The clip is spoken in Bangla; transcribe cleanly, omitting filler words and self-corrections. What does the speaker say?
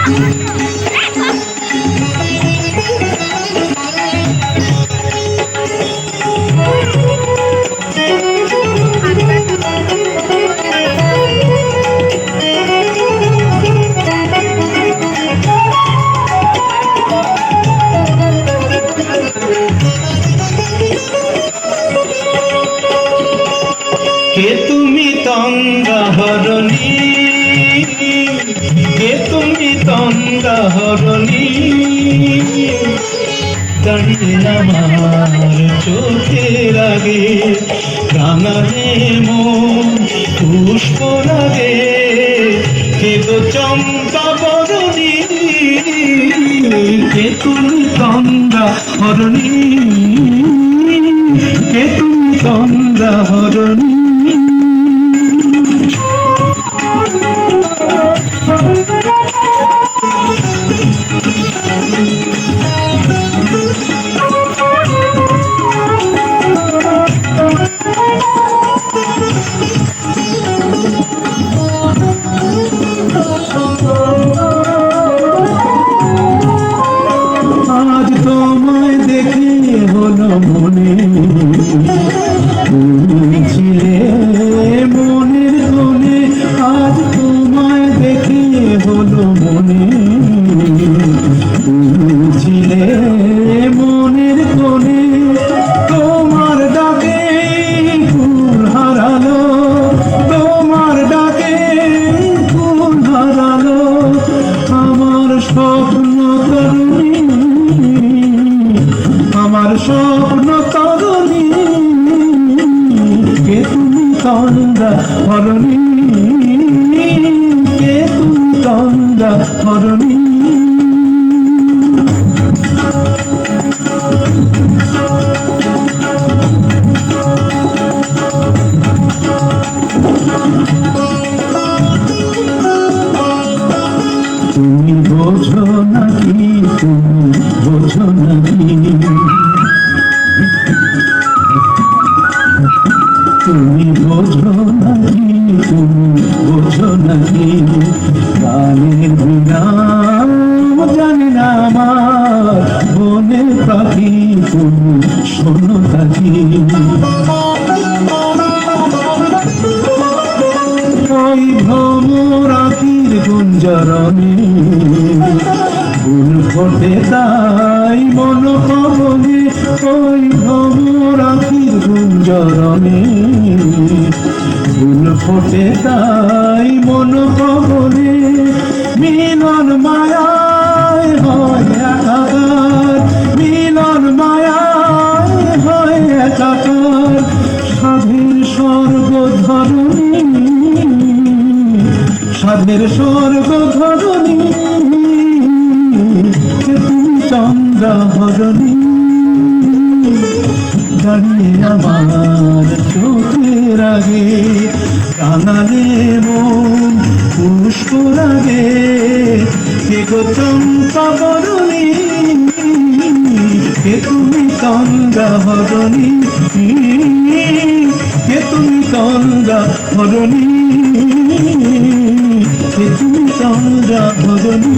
কে তুমি তন্দ্রাহরণী, কে তুমি তন্দ্রাহরণী, দাঁড়িয়ে আমার চোখের আগে রাঙালে মন পুষ্প লাগে। কে গো চম্পা বরণী, কে তুমি তন্দ্রাহরণী, কে তুমি তন্দ্রাহরণী। আজ তোমায় দেখে হলো মনে, তুমি ছিলে মনের কোণে। আজ তোমায় দেখে হলো মনে, তুমি ছিলে মনের কোণে। তোমার ডাকে ফুল হারালো, তোমার ডাকে ফুল হারালো আমার স্বপ্ন তরুণী, আমার স্বপ্ন তরুণী। কে তুমি তন্দ্রাহরণী, কে তুমি তন্দ্রাহরণী। তুমি বোঝো নাকি, তুমি বোঝো নাকি, তুমি বোঝো নাকি, তুমি বোঝো নাকি। গানের বিরাম জানি না আমার বনের পাখি, তুমি শোনো থাকি। ওই ভ্রমর আখির গুঞ্জরণে ফুল ফোটে তাই মন কবলে। ওই ভ্রমর আখির গুঞ্জরণে ফুল ফোটে তাই মন কবলে। মিলন মায়ায় হয় একাকার, মিলন মায়ায় হয় একাকার। সাধের স্বর্গ ধরণী, সাধের স্বর্গ ধরণী। কে তুমি তন্দ্রাহরণী, দাঁড়িয়ে আমার চোখের আগে রাঙালে মন পুষ্প লাগে। কে গো চম্পা বরণী, কে তুমি তন্দ্রাহরণী, কে তুমি তন্দ্রাহরণী, কে তুমি তন্দ্রাহরণী।